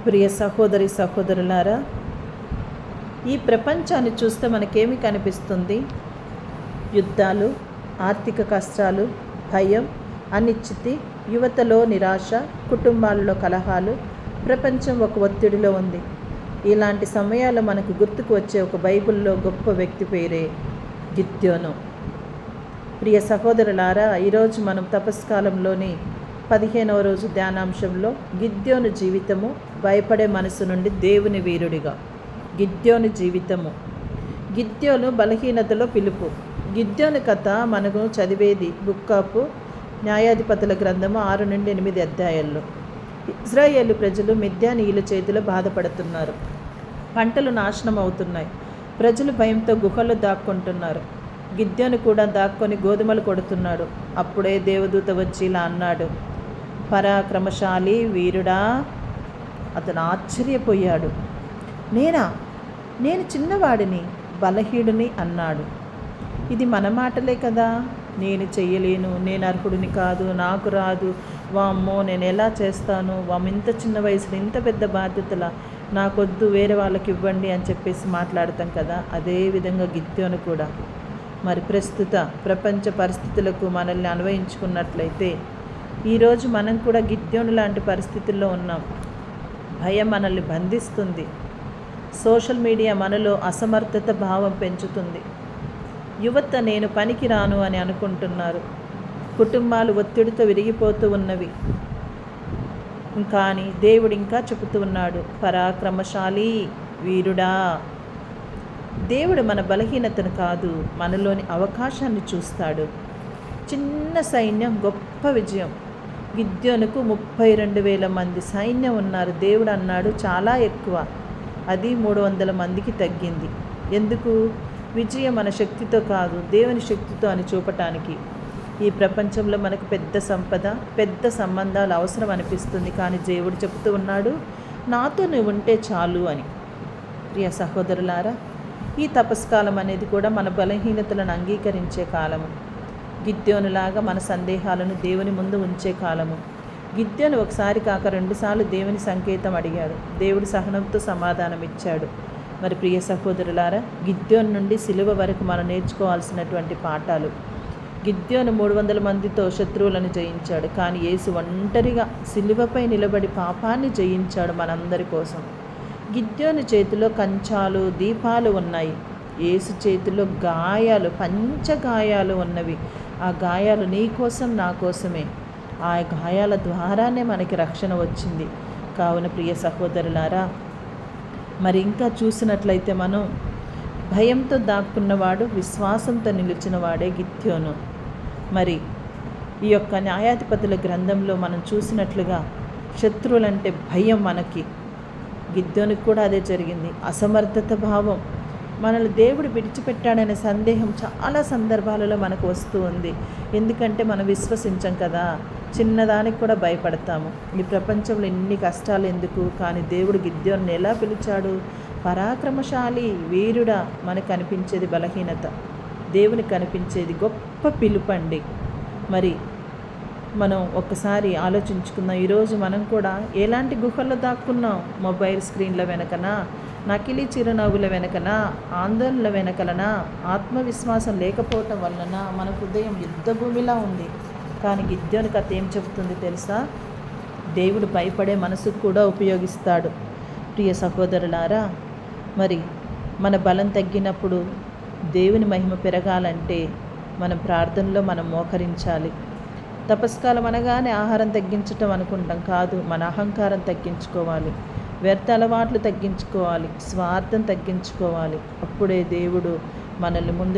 ప్రియ సహోదరి సహోదరులారా, ఈ ప్రపంచాన్ని చూస్తే మనకేమి కనిపిస్తుంది? యుద్ధాలు, ఆర్థిక కష్టాలు, భయం, అనిశ్చితి, యువతలో నిరాశ, కుటుంబాలలో కలహాలు, ప్రపంచం ఒక ఒత్తిడిలో ఉంది. ఇలాంటి సమయాల్లో మనకు గుర్తుకు వచ్చే ఒక బైబిల్లో గొప్ప వ్యక్తి పేరే గిద్యోను. ప్రియ సహోదరులారా, ఈరోజు మనం తపస్కాలంలోని 15వ రోజు ధ్యానాంశంలో గిద్యోను జీవితము, భయపడే మనసు నుండి దేవుని వీరుడిగా. గిద్యోను జీవితము. గిద్యోను బలహీనతలో పిలుపు. గిద్యోను కథ మనకు చదివేది బుక్ ఆఫ్ న్యాయాధిపతుల గ్రంథము 6 నుండి 8 అధ్యాయాల్లో. ఇజ్రాయేలు ప్రజలు మిద్యానీయుల చేతిలో బాధపడుతున్నారు. పంటలు నాశనం అవుతున్నాయి. ప్రజలు భయంతో గుహల్లో దాక్కుంటున్నారు. గిద్యోను కూడా దాక్కొని గోధుమలు కొడుతున్నాడు. అప్పుడే దేవదూత వచ్చి ఇలా అన్నాడు, పరాక్రమశాలి వీరుడా. అతను ఆశ్చర్యపోయాడు. నేను చిన్నవాడిని, బలహీనుని అన్నాడు. ఇది మన మాటలే కదా. నేను చెయ్యలేను, నేను అర్హుడిని కాదు, నాకు రాదు, వామ్మో నేను ఎలా చేస్తాను, ఇంత చిన్న వయసులో ఇంత పెద్ద బాధ్యతల, నాకొద్దు, వేరే వాళ్ళకి ఇవ్వండి అని చెప్పేసి మాట్లాడతాం కదా. అదేవిధంగా గిద్యోను కూడా మరి ప్రస్తుత ప్రపంచ పరిస్థితులకు మనల్ని అన్వయించుకున్నట్లయితే ఈరోజు మనం కూడా గిద్యోను లాంటి పరిస్థితుల్లో ఉన్నాం. భయం మనల్ని బంధిస్తుంది. సోషల్ మీడియా మనలో అసమర్థత భావం పెంచుతుంది. యువత నేను పనికి రాను అని అనుకుంటున్నారు. కుటుంబాలు ఒత్తిడితో విరిగిపోతూ ఉన్నవి. కానీ దేవుడు ఇంకా చెబుతూ ఉన్నాడు, పరాక్రమశాలి వీరుడా. దేవుడు మన బలహీనతను కాదు, మనలోని అవకాశాన్ని చూస్తాడు. చిన్న సైన్యం, గొప్ప విజయం. గిద్యోనుకు 32,000 మంది సైన్యం ఉన్నారు. దేవుడు అన్నాడు చాలా ఎక్కువ, అది 300 మందికి తగ్గింది. ఎందుకు? విజయం మన శక్తితో కాదు, దేవుని శక్తితో అని చూపటానికి. ఈ ప్రపంచంలో మనకు పెద్ద సంపద, పెద్ద సంబంధాలు అవసరం అనిపిస్తుంది. కానీ దేవుడు చెప్తూ ఉన్నాడు, నాతో నువ్వు ఉంటే చాలు అని. ప్రియ సహోదరులారా, ఈ తపస్కాలం అనేది కూడా మన బలహీనతలను అంగీకరించే కాలము. గిద్యోనులాగా మన సందేహాలను దేవుని ముందు ఉంచే కాలము. గిద్యోను ఒకసారి కాక 2 సార్లు దేవుని సంకేతం అడిగాడు. దేవుడు సహనంతో సమాధానం ఇచ్చాడు. మరి ప్రియ సహోదరులారా, గిద్యోను నుండి సిలువ వరకు మనం నేర్చుకోవాల్సినటువంటి పాఠాలు. గిద్యోను 300 మందితో శత్రువులను జయించాడు. కానీ యేసు ఒంటరిగా సిలువపై నిలబడి పాపాన్ని జయించాడు మనందరి కోసం. గిద్యోను చేతిలో కంచాలు, దీపాలు ఉన్నాయి. యేసు చేతిలో గాయాలు, పంచగాయాలు ఉన్నవి. ఆ గాయాలు నీ కోసం, నా కోసమే. ఆ గాయాల ద్వారానే మనకి రక్షణ వచ్చింది. కావున ప్రియ సహోదరులారా, మరి ఇంకా చూసినట్లయితే మనం భయంతో దాక్కున్నవాడు, విశ్వాసంతో నిలిచిన వాడే గిద్యోను. మరి ఈ యొక్క న్యాయాధిపతుల గ్రంథంలో మనం చూసినట్లుగా శత్రువులంటే భయం మనకి. గిద్యోనుకు కూడా అదే జరిగింది. అసమర్థత భావం, మనల్ని దేవుడు విడిచిపెట్టాడనే సందేహం చాలా సందర్భాలలో మనకు వస్తూ ఉంది. ఎందుకంటే మనం విశ్వసించం కదా, చిన్నదానికి కూడా భయపడతాము. ఈ ప్రపంచంలో ఎన్ని కష్టాలు ఎందుకు? కానీ దేవుడు గిద్యోనుని ఎలా పిలిచాడు? పరాక్రమశాలి వీరుడా. మనకు కనిపించేది బలహీనత, దేవునికి కనిపించేది గొప్ప పిలుపండి. మరి మనం ఒక్కసారి ఆలోచించుకుందాం. ఈరోజు మనం కూడా ఎలాంటి గుహల్లో దాక్కున్నాం? మొబైల్ స్క్రీన్ల వెనకనా, నకిలీ చిరునవ్వుల వెనకనా, ఆందోళనల వెనకలనా, ఆత్మవిశ్వాసం లేకపోవటం వలన మన హృదయం యుద్ధభూమిలా ఉంది. కానీ గిద్యోను కథ ఏం చెబుతుంది తెలుసా? దేవుడు భయపడే మనసుకు కూడా ఉపయోగిస్తాడు. ప్రియ సహోదరులారా, మరి మన బలం తగ్గినప్పుడు దేవుని మహిమ పెరగాలంటే మన ప్రార్థనలో మనం మోకరించాలి. తపస్కాలం అనగానే ఆహారం తగ్గించటం అనుకుంటాం. కాదు, మన అహంకారం తగ్గించుకోవాలి, వ్యర్థ అలవాట్లు తగ్గించుకోవాలి, స్వార్థం తగ్గించుకోవాలి. అప్పుడే దేవుడు మనల్ని ముందు